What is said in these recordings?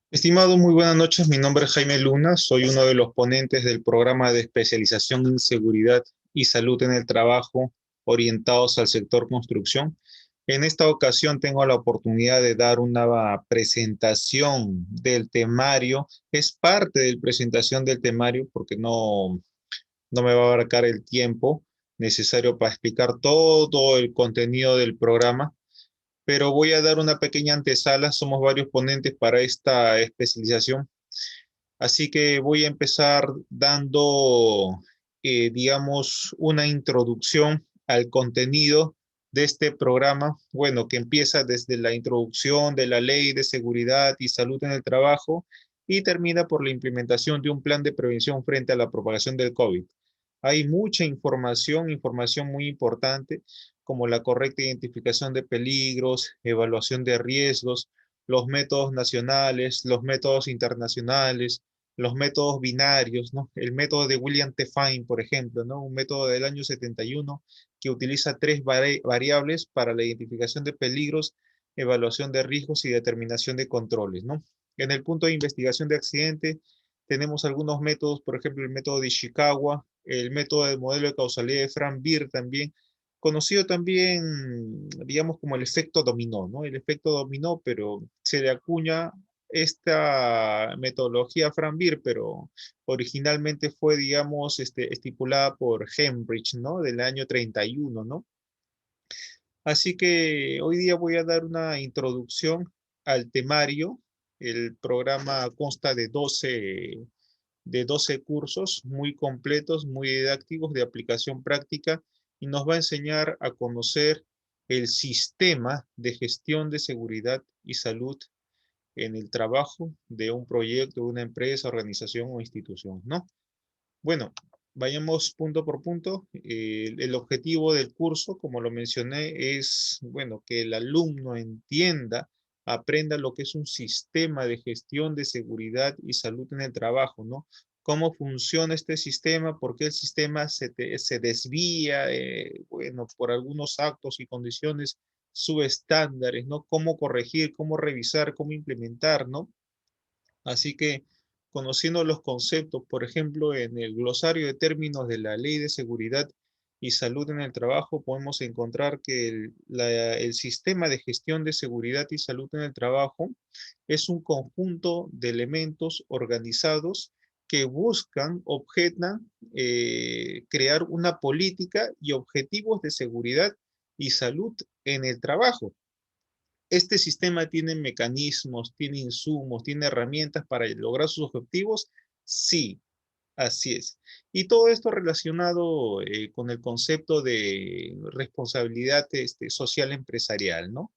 Estimado, muy buenas noches. Mi nombre es Jaime Luna. Soy uno de los ponentes del programa de especialización en seguridad y salud en el trabajo orientados al sector construcción. En esta ocasión tengo la oportunidad de dar una presentación del temario. Es parte de la presentación del temario porque no me va a abarcar el tiempo necesario para explicar todo el contenido del programa, pero voy a dar una pequeña antesala. Somos varios ponentes para esta especialización. Así que voy a empezar dando, digamos, una introducción al contenido de este programa, bueno, que empieza desde la introducción de la Ley de Seguridad y Salud en el Trabajo y termina por la implementación de un plan de prevención frente a la propagación del COVID. Hay mucha información, información muy importante, como la correcta identificación de peligros, evaluación de riesgos, los métodos nacionales, los métodos internacionales, los métodos binarios, ¿no? El método de William T. Fine, por ejemplo, ¿no? Un método del año 71 que utiliza tres variables para la identificación de peligros, evaluación de riesgos y determinación de controles, ¿no? En el punto de investigación de accidente tenemos algunos métodos, por ejemplo, el método de Ishikawa, el método del modelo de causalidad de Frank Beer también, conocido también, digamos, como el efecto dominó, ¿no? El efecto dominó, pero se le acuña esta metodología a Frank Beer, pero originalmente fue, digamos, estipulada por Hembridge, ¿no? Del año 31, ¿no? Así que hoy día voy a dar una introducción al temario. El programa consta de doce cursos muy completos, muy didácticos, de aplicación práctica, y nos va a enseñar a conocer el sistema de gestión de seguridad y salud en el trabajo de un proyecto, de una empresa, organización o institución, ¿no? Bueno, vayamos punto por punto. El objetivo del curso, como lo mencioné, es, bueno, que el alumno entienda, aprenda lo que es un sistema de gestión de seguridad y salud en el trabajo, ¿no? Cómo funciona este sistema, por qué el sistema se desvía, bueno, por algunos actos y condiciones subestándares, ¿no? Cómo corregir, cómo revisar, cómo implementar, ¿no? Así que, conociendo los conceptos, por ejemplo, en el glosario de términos de la Ley de Seguridad y Salud en el Trabajo, podemos encontrar que el sistema de gestión de seguridad y salud en el trabajo es un conjunto de elementos organizados que buscan, objetan, crear una política y objetivos de seguridad y salud en el trabajo. Este sistema tiene mecanismos, tiene insumos, tiene herramientas para lograr sus objetivos. Sí, así es. Y todo esto relacionado con el concepto de responsabilidad social empresarial, ¿no?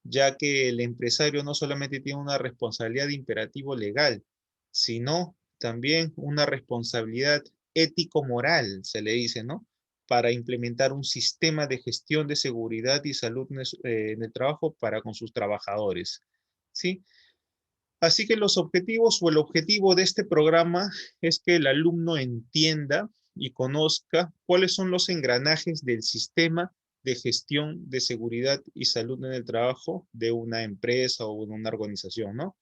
Ya que el empresario no solamente tiene una responsabilidad de imperativo legal, sino también una responsabilidad ético-moral, se le dice, ¿no? Para implementar un sistema de gestión de seguridad y salud en el trabajo para con sus trabajadores, ¿sí? Así que los objetivos o el objetivo de este programa es que el alumno entienda y conozca cuáles son los engranajes del sistema de gestión de seguridad y salud en el trabajo de una empresa o de una organización, ¿no?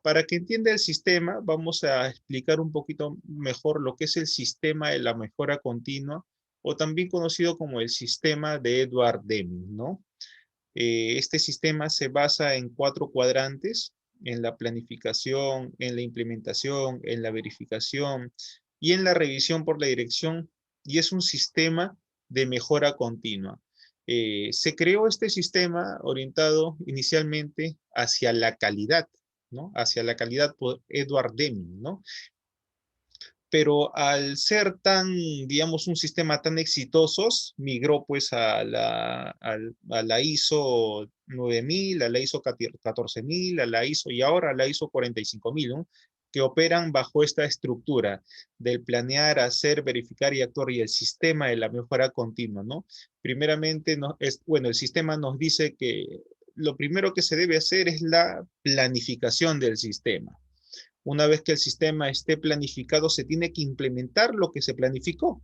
Para que entienda el sistema, vamos a explicar un poquito mejor lo que es el sistema de la mejora continua, o también conocido como el sistema de Edward Deming, ¿no? Este sistema se basa en cuatro cuadrantes: en la planificación, en la implementación, en la verificación y en la revisión por la dirección, y es un sistema de mejora continua. Se creó este sistema orientado inicialmente hacia la calidad, ¿no? Hacia la calidad por Edward Deming, ¿no? Pero al ser tan, digamos, un sistema tan exitosos, migró pues a la ISO 9000, a la ISO 14000, a la ISO y ahora a la ISO 45000, ¿no? Que operan bajo esta estructura del planear, hacer, verificar y actuar, y el sistema de la mejora continua, ¿no? Primeramente, bueno, el sistema nos dice que lo primero que se debe hacer es la planificación del sistema. Una vez que el sistema esté planificado, se tiene que implementar lo que se planificó,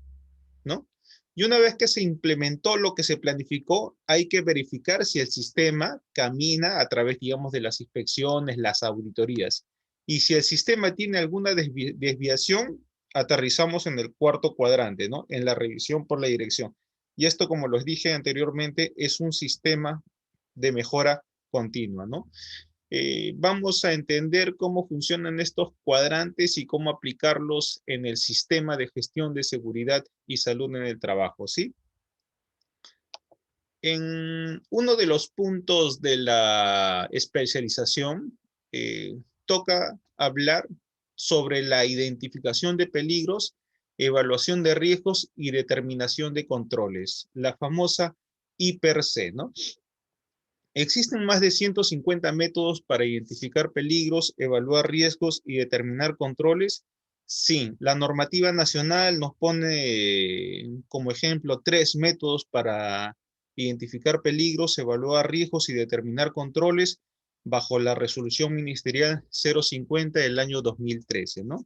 ¿no? Y una vez que se implementó lo que se planificó, hay que verificar si el sistema camina a través, digamos, de las inspecciones, las auditorías. Y si el sistema tiene alguna desviación, aterrizamos en el cuarto cuadrante, ¿no? En la revisión por la dirección. Y esto, como les dije anteriormente, es un sistema de mejora continua, ¿no? Vamos a entender cómo funcionan estos cuadrantes y cómo aplicarlos en el sistema de gestión de seguridad y salud en el trabajo, ¿sí? En uno de los puntos de la especialización, toca hablar sobre la identificación de peligros, evaluación de riesgos y determinación de controles, la famosa I+C, ¿no? Existen más de 150 métodos para identificar peligros, evaluar riesgos y determinar controles. Sí, la normativa nacional nos pone como ejemplo 3 métodos para identificar peligros, evaluar riesgos y determinar controles bajo la resolución ministerial 050 del año 2013, ¿no?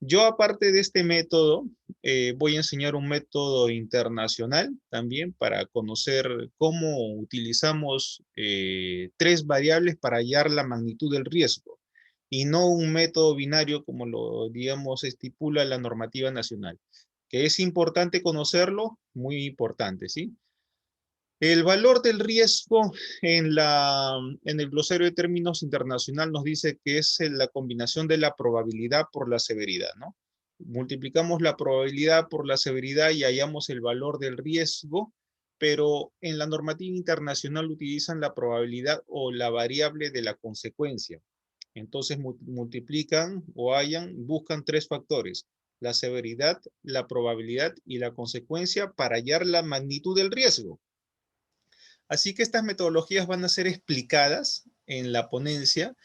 Yo, aparte de este método, voy a enseñar un método internacional también para conocer cómo utilizamos 3 variables para hallar la magnitud del riesgo y no un método binario como lo, digamos, estipula la normativa nacional. Que es importante conocerlo, muy importante, ¿sí? El valor del riesgo en el glosario de términos internacional nos dice que es la combinación de la probabilidad por la severidad, ¿no? Multiplicamos la probabilidad por la severidad y hallamos el valor del riesgo, pero en la normativa internacional utilizan la probabilidad o la variable de la consecuencia. Entonces multiplican o buscan 3 factores: la severidad, la probabilidad y la consecuencia para hallar la magnitud del riesgo. Así que estas metodologías van a ser explicadas en la ponencia,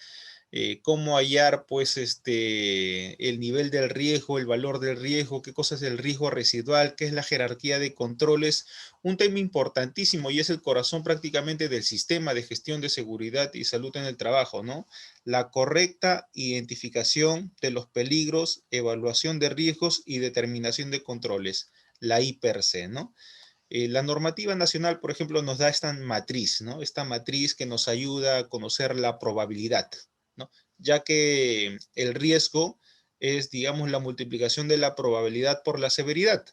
cómo hallar pues el nivel del riesgo, el valor del riesgo, qué cosa es el riesgo residual, qué es la jerarquía de controles, un tema importantísimo y es el corazón prácticamente del sistema de gestión de seguridad y salud en el trabajo, ¿no? La correcta identificación de los peligros, evaluación de riesgos y determinación de controles, la I+C, ¿no? La normativa nacional, por ejemplo, nos da esta matriz, ¿no? Esta matriz que nos ayuda a conocer la probabilidad, ¿no? Ya que el riesgo es, digamos, la multiplicación de la probabilidad por la severidad.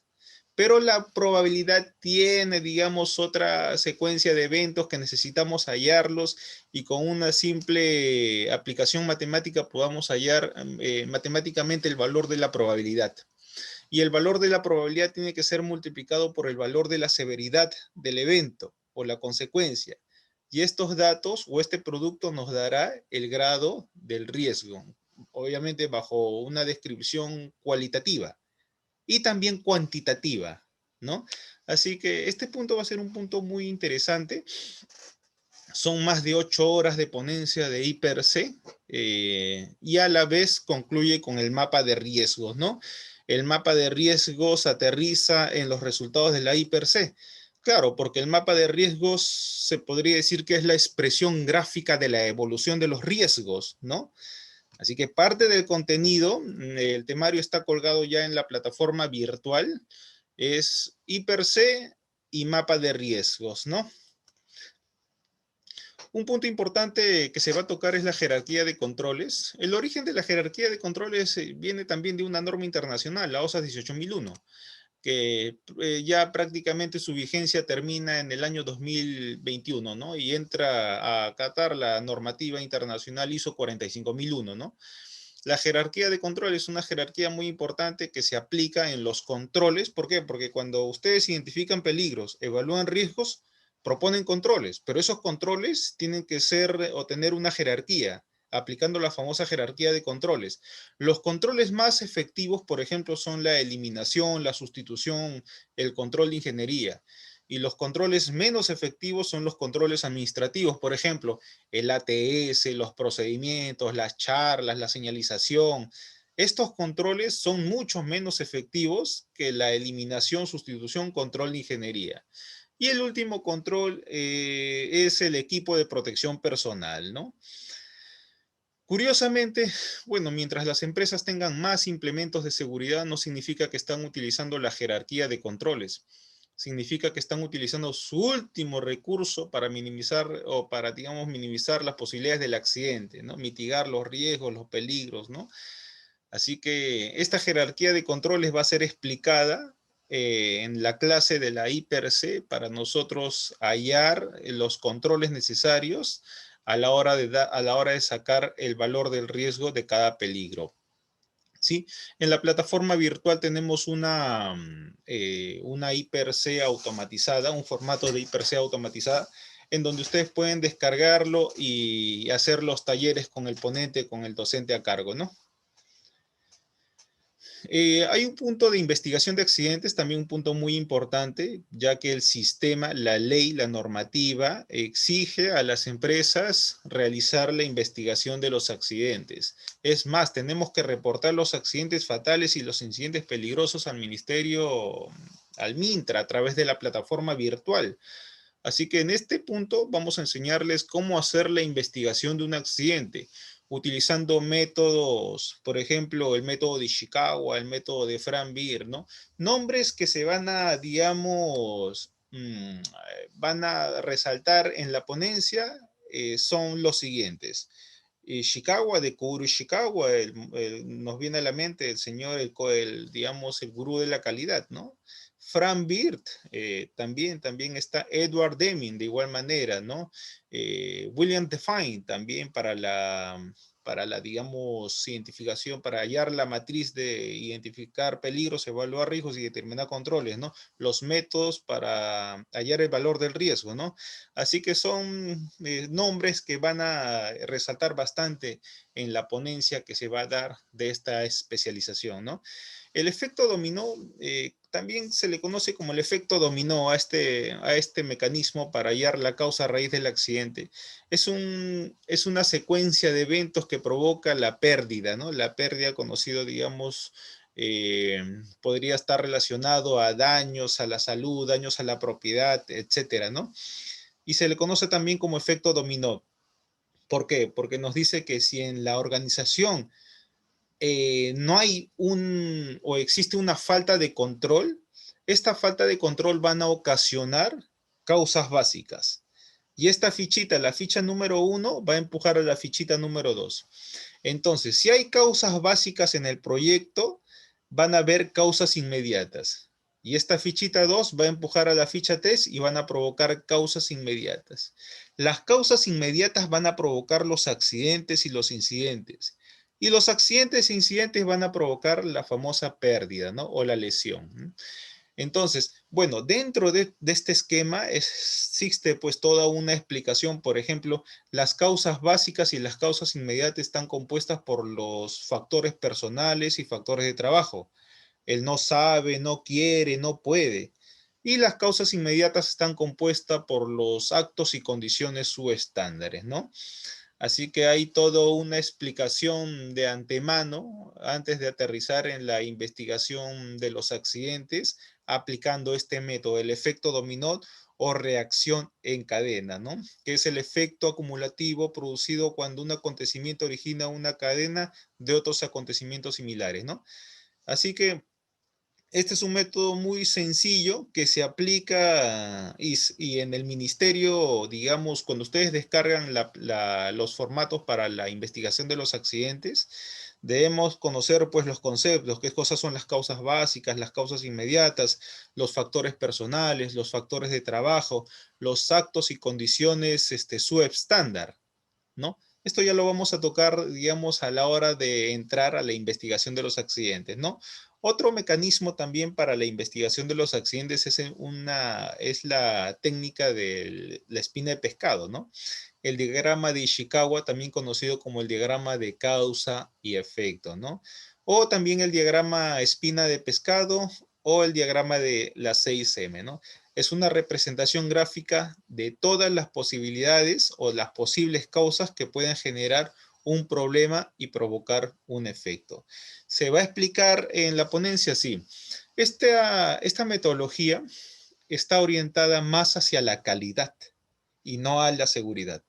Pero la probabilidad tiene, digamos, otra secuencia de eventos que necesitamos hallarlos y con una simple aplicación matemática podamos hallar matemáticamente el valor de la probabilidad. Y el valor de la probabilidad tiene que ser multiplicado por el valor de la severidad del evento o la consecuencia. Y estos datos o este producto nos dará el grado del riesgo, obviamente bajo una descripción cualitativa y también cuantitativa, ¿no? Así que este punto va a ser un punto muy interesante. Son más de 8 horas de ponencia de I+C y a la vez concluye con el mapa de riesgos, ¿no? El mapa de riesgos aterriza en los resultados de la I+C. Claro, porque el mapa de riesgos se podría decir que es la expresión gráfica de la evolución de los riesgos, ¿no? Así que parte del contenido, el temario está colgado ya en la plataforma virtual, es I+C y mapa de riesgos, ¿no? Un punto importante que se va a tocar es la jerarquía de controles. El origen de la jerarquía de controles viene también de una norma internacional, la OSA 18001, que ya prácticamente su vigencia termina en el año 2021, ¿no? Y entra a acatar la normativa internacional ISO 45001, ¿no? La jerarquía de control es una jerarquía muy importante que se aplica en los controles. ¿Por qué? Porque cuando ustedes identifican peligros, evalúan riesgos, proponen controles, pero esos controles tienen que ser o tener una jerarquía, aplicando la famosa jerarquía de controles. Los controles más efectivos, por ejemplo, son la eliminación, la sustitución, el control de ingeniería. Y los controles menos efectivos son los controles administrativos, por ejemplo, el ATS, los procedimientos, las charlas, la señalización. Estos controles son mucho menos efectivos que la eliminación, sustitución, control de ingeniería. Y el último control es el equipo de protección personal, ¿no? Curiosamente, bueno, mientras las empresas tengan más implementos de seguridad, no significa que están utilizando la jerarquía de controles. significa que están utilizando su último recurso para minimizar o para, digamos, minimizar las posibilidades del accidente, ¿no? Mitigar los riesgos, los peligros, ¿no? Así que esta jerarquía de controles va a ser explicada en la clase de la IPRC para nosotros hallar los controles necesarios a la hora de sacar el valor del riesgo de cada peligro. ¿Sí? En la plataforma virtual tenemos una IPRC automatizada, un formato de IPRC automatizada, en donde ustedes pueden descargarlo y hacer los talleres con el ponente, con el docente a cargo, ¿no? Hay un punto de investigación de accidentes, también un punto muy importante, ya que el sistema, la ley, la normativa, exige a las empresas realizar la investigación de los accidentes. Es más, tenemos que reportar los accidentes fatales y los incidentes peligrosos al Ministerio, al MINTRA, a través de la plataforma virtual. Así que en este punto vamos a enseñarles cómo hacer la investigación de un accidente, utilizando métodos, por ejemplo, el método de Ishikawa, el método de Frank Beer, ¿no? Nombres que se van a, digamos, van a resaltar en la ponencia son los siguientes. Ishikawa, de Kuru Ishikawa, nos viene a la mente el señor, digamos, el gurú de la calidad, ¿no? Frank Beard, también está Edward Deming, de igual manera, ¿no? William Define, también digamos, identificación, para hallar la matriz de identificar peligros, evaluar riesgos y determinar controles, ¿no? Los métodos para hallar el valor del riesgo, ¿no? Así que son nombres que van a resaltar bastante en la ponencia que se va a dar de esta especialización, ¿no? El efecto dominó, también se le conoce como el efecto dominó a este mecanismo para hallar la causa raíz del accidente. Es una secuencia de eventos que provoca la pérdida, ¿no? La pérdida conocido, digamos, podría estar relacionado a daños a la salud, daños a la propiedad, etcétera, ¿no? Y se le conoce también como efecto dominó. ¿Por qué? Porque nos dice que si en la organización no hay o existe una falta de control, esta falta de control van a ocasionar causas básicas. Y esta fichita, la ficha número 1, va a empujar a la fichita número 2. Entonces, si hay causas básicas en el proyecto, van a haber causas inmediatas. Y esta fichita 2 va a empujar a la ficha 3 y van a provocar causas inmediatas. Las causas inmediatas van a provocar los accidentes y los incidentes. Y los accidentes e incidentes van a provocar la famosa pérdida, ¿no? O la lesión. Entonces, bueno, dentro de este esquema existe pues toda una explicación. Por ejemplo, las causas básicas y las causas inmediatas están compuestas por los factores personales y factores de trabajo. El no sabe, no quiere, no puede. Y las causas inmediatas están compuestas por los actos y condiciones subestándares, ¿no? Así que hay toda una explicación de antemano antes de aterrizar en la investigación de los accidentes, aplicando este método, el efecto dominó o reacción en cadena, ¿no? Que es el efecto acumulativo producido cuando un acontecimiento origina una cadena de otros acontecimientos similares, ¿no? Así que este es un método muy sencillo que se aplica y en el ministerio, digamos, cuando ustedes descargan los formatos para la investigación de los accidentes, debemos conocer pues los conceptos, qué cosas son las causas básicas, las causas inmediatas, los factores personales, los factores de trabajo, los actos y condiciones subestándar, ¿no? Esto ya lo vamos a tocar, digamos, a la hora de entrar a la investigación de los accidentes, ¿no? Otro mecanismo también para la investigación de los accidentes es la técnica de la espina de pescado, ¿no? El diagrama de Ishikawa, también conocido como el diagrama de causa y efecto, ¿no? O también el diagrama espina de pescado o el diagrama de la 6M, ¿no? Es una representación gráfica de todas las posibilidades o las posibles causas que pueden generar un problema y provocar un efecto. Se va a explicar en la ponencia, sí. Esta metodología está orientada más hacia la calidad y no a la seguridad.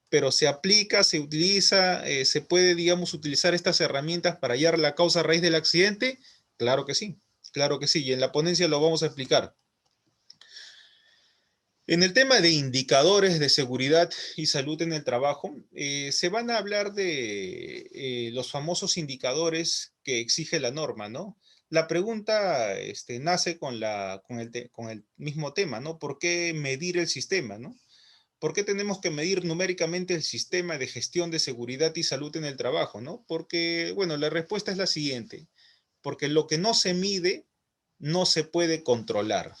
Pero se aplica, se utiliza, se puede, digamos, utilizar estas herramientas para hallar la causa raíz del accidente. Claro que sí, y en la ponencia lo vamos a explicar. En el tema de indicadores de seguridad y salud en el trabajo, se van a hablar de los famosos indicadores que exige la norma, ¿no? La pregunta nace con el mismo tema, ¿no? ¿Por qué medir el sistema, ¿no? ¿Por qué tenemos que medir numéricamente el sistema de gestión de seguridad y salud en el trabajo, ¿no? Porque, bueno, la respuesta es la siguiente. Porque lo que no se mide no se puede controlar.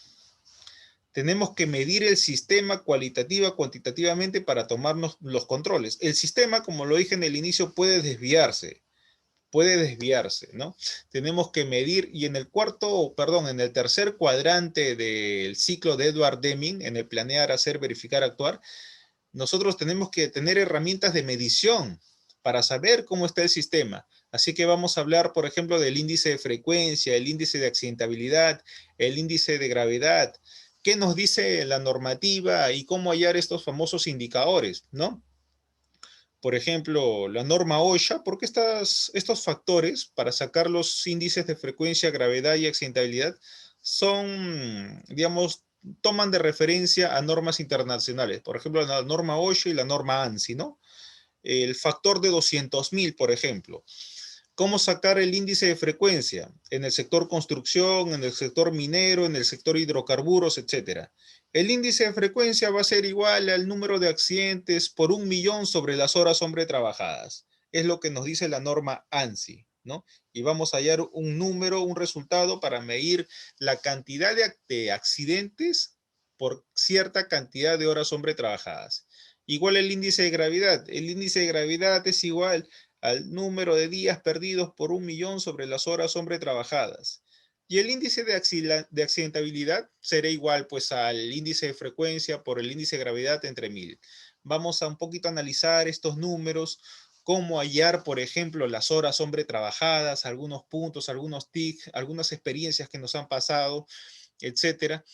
Tenemos que medir el sistema cualitativa, cuantitativamente para tomarnos los controles. El sistema, como lo dije en el inicio, puede desviarse, ¿no? Tenemos que medir, y en en el tercer cuadrante del ciclo de Edward Deming, en el planear, hacer, verificar, actuar, nosotros tenemos que tener herramientas de medición para saber cómo está el sistema. Así que vamos a hablar, por ejemplo, del índice de frecuencia, el índice de accidentabilidad, el índice de gravedad. ¿Qué nos dice la normativa y cómo hallar estos famosos indicadores, ¿no? Por ejemplo, la norma OSHA, porque estos factores para sacar los índices de frecuencia, gravedad y accidentabilidad son, digamos, toman de referencia a normas internacionales. Por ejemplo, la norma OSHA y la norma ANSI, ¿no? El factor de 200.000, por ejemplo. ¿Cómo sacar el índice de frecuencia? En el sector construcción, en el sector minero, en el sector hidrocarburos, etcétera. El índice de frecuencia va a ser igual al número de accidentes por 1.000.000 sobre las horas hombre trabajadas. Es lo que nos dice la norma ANSI, ¿no? Y vamos a hallar un número, un resultado para medir la cantidad de accidentes por cierta cantidad de horas hombre trabajadas. Igual el índice de gravedad. El índice de gravedad es igual al número de días perdidos por 1.000.000 sobre las horas hombre trabajadas. Y el índice de accidentabilidad será igual pues al índice de frecuencia por el índice de gravedad entre 1.000. Vamos a un poquito analizar estos números, cómo hallar, por ejemplo, las horas hombre trabajadas, algunos puntos, algunos tics, algunas experiencias que nos han pasado, etcétera.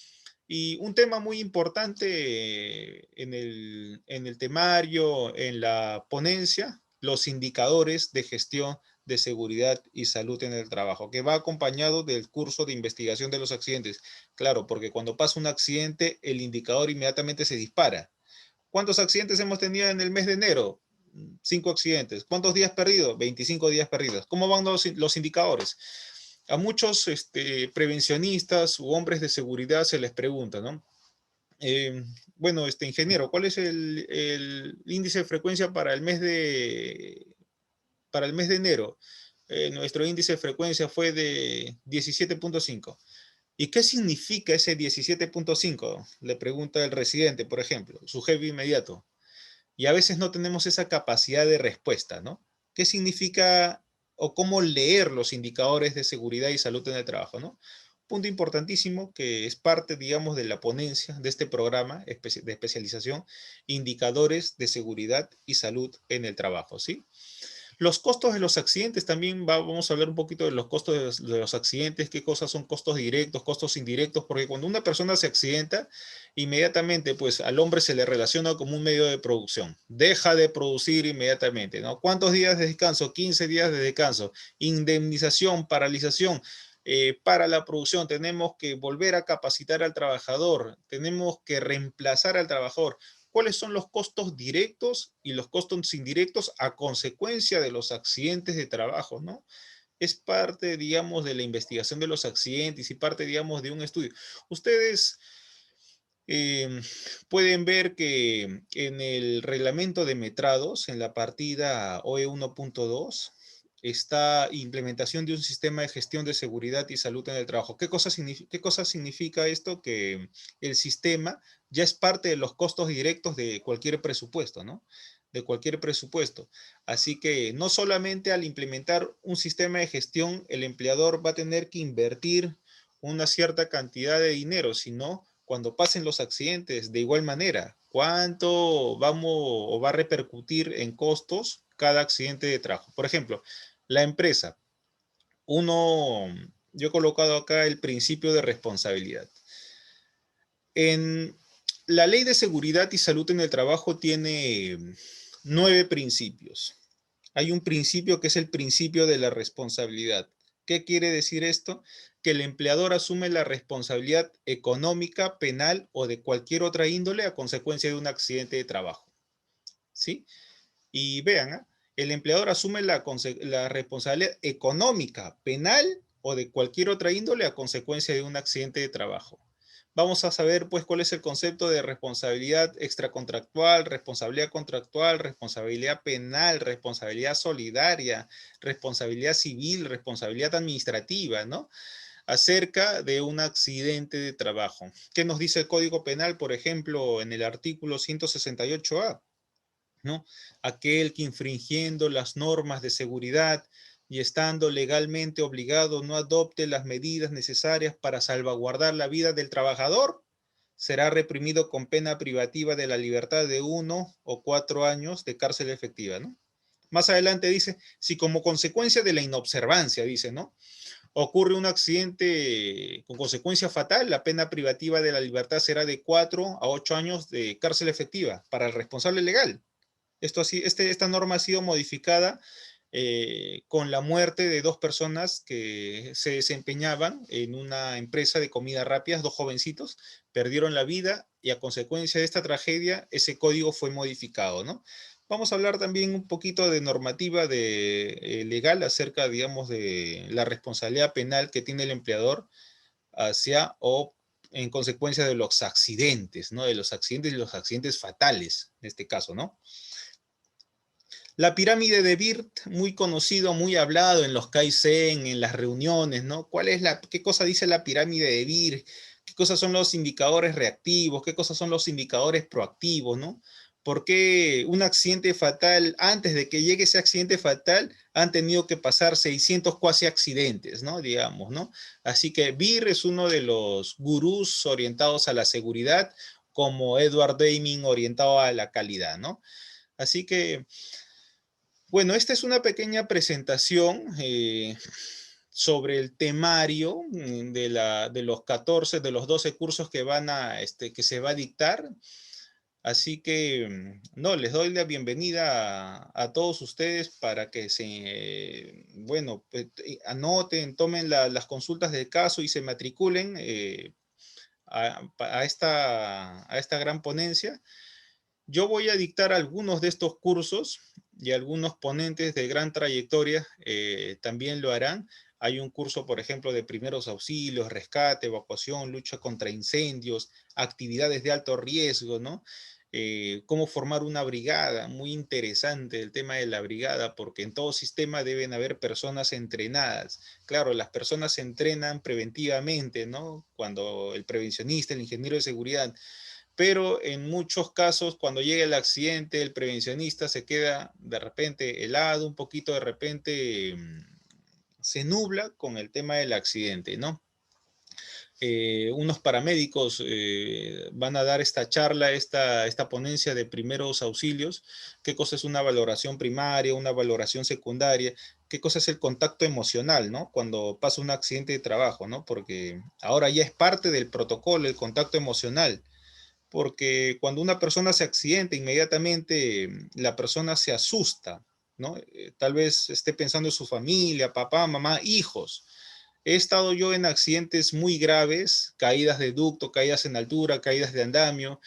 Y un tema muy importante en el temario, en la ponencia, los indicadores de gestión de seguridad y salud en el trabajo, que va acompañado del curso de investigación de los accidentes. Claro, porque cuando pasa un accidente, el indicador inmediatamente se dispara. ¿Cuántos accidentes hemos tenido en el mes de enero? 5 accidentes. ¿Cuántos días perdidos? 25 días perdidos. ¿Cómo van los indicadores? A muchos prevencionistas u hombres de seguridad se les pregunta, ¿no? Bueno, ingeniero, ¿cuál es el índice de frecuencia para el mes de enero? Nuestro índice de frecuencia fue de 17.5. ¿Y qué significa ese 17.5? Le pregunta el residente, por ejemplo, su jefe inmediato. Y a veces no tenemos esa capacidad de respuesta, ¿no? ¿Qué significa o cómo leer los indicadores de seguridad y salud en el trabajo, ¿no? Punto importantísimo que es parte, digamos, de la ponencia de este programa de especialización, indicadores de seguridad y salud en el trabajo, ¿sí? Los costos de los accidentes, también vamos a hablar un poquito de los costos de los accidentes, qué cosas son costos directos, costos indirectos, porque cuando una persona se accidenta, inmediatamente pues al hombre se le relaciona como un medio de producción. Deja de producir inmediatamente, ¿no? ¿Cuántos días de descanso? 15 días de descanso. Indemnización, paralización. Para la producción tenemos que volver a capacitar al trabajador, tenemos que reemplazar al trabajador. ¿Cuáles son los costos directos y los costos indirectos a consecuencia de los accidentes de trabajo, ¿no? Es parte, digamos, de la investigación de los accidentes y parte, digamos, de un estudio. Ustedes eh, pueden ver que en el reglamento de metrados, en la partida OE 1.2, está implementación de un sistema de gestión de seguridad y salud en el trabajo. ¿Qué cosa significa esto? Que el sistema ya es parte de los costos directos de cualquier presupuesto, ¿no? De cualquier presupuesto. Así que no solamente al implementar un sistema de gestión, el empleador va a tener que invertir una cierta cantidad de dinero, sino cuando pasen los accidentes, de igual manera, ¿cuánto vamos o va a repercutir en costos cada accidente de trabajo? Por ejemplo, la empresa, uno, yo he colocado acá el principio de responsabilidad. En la ley de seguridad y salud en el trabajo tiene 9 principios. Hay un principio que es el principio de la responsabilidad. ¿Qué quiere decir esto? Que el empleador asume la responsabilidad económica, penal o de cualquier otra índole a consecuencia de un accidente de trabajo, ¿sí? Y vean, ¿ah? El empleador asume la responsabilidad económica, penal o de cualquier otra índole a consecuencia de un accidente de trabajo. Vamos a saber, pues, cuál es el concepto de responsabilidad extracontractual, responsabilidad penal, responsabilidad solidaria, responsabilidad civil, responsabilidad administrativa, ¿no? Acerca de un accidente de trabajo. ¿Qué nos dice el Código Penal, por ejemplo, en el artículo 168A? ¿No? Aquel que infringiendo las normas de seguridad y estando legalmente obligado no adopte las medidas necesarias para salvaguardar la vida del trabajador, será reprimido con pena privativa de la libertad de 1 o 4 años de cárcel efectiva, ¿no? Más adelante dice, si como consecuencia de la inobservancia, dice, ¿no? Ocurre un accidente con consecuencia fatal, la pena privativa de la libertad será de 4 a 8 años de cárcel efectiva para el responsable legal. Esta norma ha sido modificada con la muerte de dos personas que se desempeñaban en una empresa de comida rápida, dos jovencitos, perdieron la vida y a consecuencia de esta tragedia ese código fue modificado, ¿no? Vamos a hablar también un poquito de normativa legal acerca, digamos, de la responsabilidad penal que tiene el empleador hacia o en consecuencia de los accidentes, ¿no? De los accidentes y los accidentes fatales, en este caso, ¿no? La pirámide de Birt, muy conocido, muy hablado en los Kaizen, en las reuniones, ¿no? ¿Qué cosa dice la pirámide de Birt? ¿Qué cosas son los indicadores reactivos? ¿Qué cosas son los indicadores proactivos, no? ¿Por qué un accidente fatal, antes de que llegue ese accidente fatal, han tenido que pasar 600 cuasi accidentes, ¿no? Digamos, ¿no? Así que Birt es uno de los gurús orientados a la seguridad, como Edward Deming orientado a la calidad, ¿no? Así que bueno, esta es una pequeña presentación sobre el temario de los 14, de los 12 cursos que se va a dictar. Así que, no, les doy la bienvenida a todos ustedes para que bueno, anoten, tomen las consultas del caso y se matriculen a esta gran ponencia. Yo voy a dictar algunos de estos cursos y algunos ponentes de gran trayectoria también lo harán. Hay un curso, por ejemplo, de primeros auxilios, rescate, evacuación, lucha contra incendios, actividades de alto riesgo, ¿no? Cómo formar una brigada, muy interesante el tema de la brigada, porque en todo sistema deben haber personas entrenadas. Claro, las personas se entrenan preventivamente, ¿no? Cuando el prevencionista, el ingeniero de seguridad, pero en muchos casos cuando llega el accidente el prevencionista se queda de repente helado, un poquito de repente se nubla con el tema del accidente, ¿no? Unos paramédicos van a dar esta charla, esta ponencia de primeros auxilios, qué cosa es una valoración primaria, una valoración secundaria, qué cosa es el contacto emocional, ¿no? Cuando pasa un accidente de trabajo, ¿no? Porque ahora ya es parte del protocolo el contacto emocional, porque cuando una persona se accidenta, inmediatamente la persona se asusta, ¿no? Tal vez esté pensando en su familia, papá, mamá, hijos. He estado yo en accidentes muy graves, caídas de ducto, caídas en altura, caídas de andamio,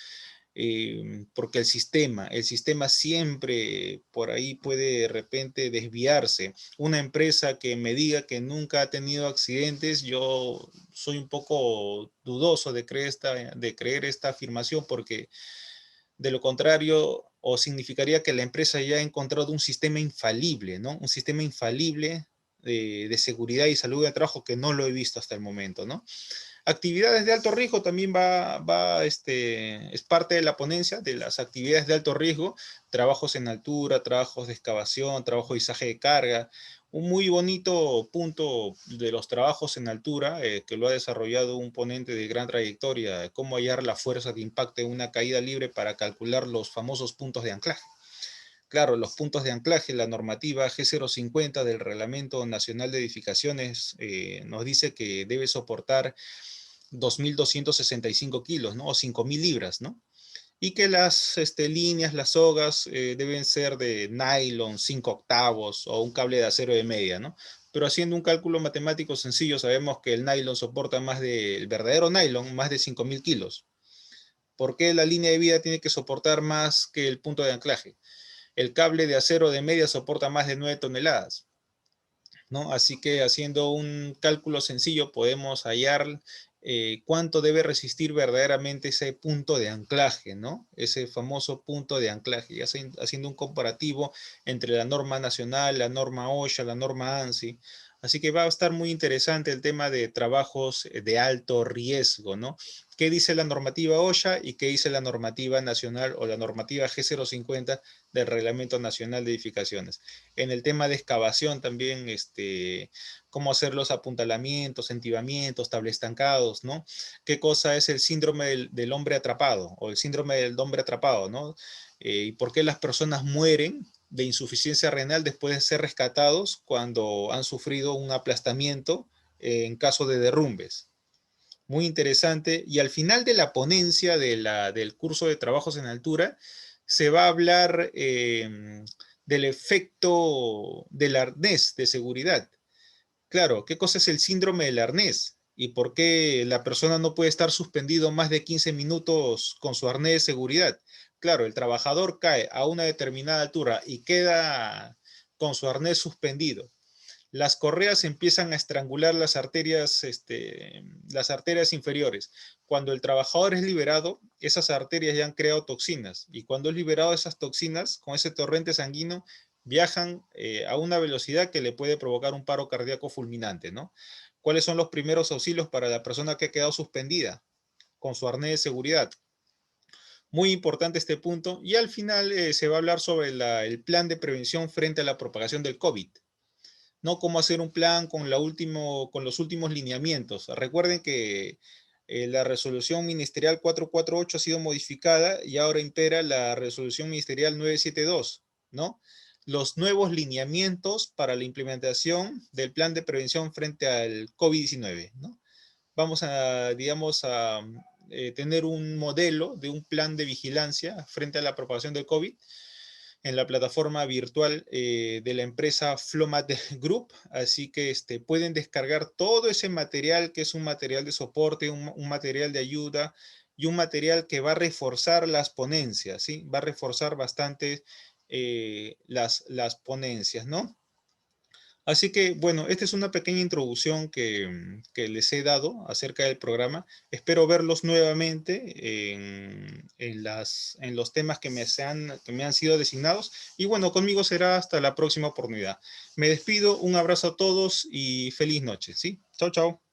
porque el sistema siempre por ahí puede de repente desviarse. Una empresa que me diga que nunca ha tenido accidentes, yo soy un poco dudoso de creer esta afirmación, porque de lo contrario, o significaría que la empresa ya ha encontrado un sistema infalible, ¿no? Un sistema infalible de seguridad y salud de trabajo que no lo he visto hasta el momento, ¿no? Actividades de alto riesgo también es parte de la ponencia de las actividades de alto riesgo, trabajos en altura, trabajos de excavación, trabajo de izaje de carga. Un muy bonito punto de los trabajos en altura, que lo ha desarrollado un ponente de gran trayectoria, cómo hallar la fuerza de impacto en una caída libre para calcular los famosos puntos de anclaje. Claro, los puntos de anclaje, la normativa G050 del Reglamento Nacional de Edificaciones nos dice que debe soportar 2.265 kilos, ¿no? O 5.000 libras, ¿no? Y que las líneas, las sogas deben ser de nylon 5 octavos o un cable de acero de media, ¿no? pero haciendo un cálculo matemático sencillo sabemos que el nylon soporta el verdadero nylon, más de 5.000 kilos. ¿Por qué la línea de vida tiene que soportar más que el punto de anclaje? El cable de acero de media soporta más de 9 toneladas, ¿no? Así que haciendo un cálculo sencillo podemos hallar cuánto debe resistir verdaderamente ese punto de anclaje, ¿no? Ese famoso punto de anclaje, haciendo un comparativo entre la norma nacional, la norma OSHA, la norma ANSI. Así que va a estar muy interesante el tema de trabajos de alto riesgo, ¿no? ¿Qué dice la normativa OSHA y qué dice la normativa nacional o la normativa G050 del Reglamento Nacional de Edificaciones? En el tema de excavación también, cómo hacer los apuntalamientos, entibamientos, tableestancados, ¿no? ¿Qué cosa es el síndrome del hombre atrapado o el síndrome del hombre atrapado, ¿no? ¿Y por qué las personas mueren de insuficiencia renal después de ser rescatados cuando han sufrido un aplastamiento en caso de derrumbes? Muy interesante. Y al final de la ponencia del curso de trabajos en altura, se va a hablar del efecto del arnés de seguridad. Claro, ¿qué cosa es el síndrome del arnés? ¿Y por qué la persona no puede estar suspendido más de 15 minutos con su arnés de seguridad? Claro, el trabajador cae a una determinada altura y queda con su arnés suspendido. Las correas empiezan a estrangular las arterias inferiores. Cuando el trabajador es liberado, esas arterias ya han creado toxinas. Y cuando es liberado esas toxinas, con ese torrente sanguíneo, viajan a una velocidad que le puede provocar un paro cardíaco fulminante, ¿no? ¿Cuáles son los primeros auxilios para la persona que ha quedado suspendida con su arnés de seguridad? Muy importante este punto. Y al final se va a hablar sobre el plan de prevención frente a la propagación del COVID. No cómo hacer un plan con los últimos lineamientos. Recuerden que la resolución ministerial 448 ha sido modificada y ahora impera la resolución ministerial 972, ¿no? Los nuevos lineamientos para la implementación del plan de prevención frente al COVID-19, ¿no? Vamos a, digamos, a tener un modelo de un plan de vigilancia frente a la propagación del COVID en la plataforma virtual de la empresa Flomat Group, así que pueden descargar todo ese material que es un material de soporte, un material de ayuda y un material que va a reforzar las ponencias, ¿sí? Va a reforzar bastante las ponencias, ¿no? Así que, bueno, esta es una pequeña introducción que les he dado acerca del programa. Espero verlos nuevamente en los temas que me han sido designados. Y bueno, conmigo será hasta la próxima oportunidad. Me despido, un abrazo a todos y feliz noche, ¿sí? Chao, chao.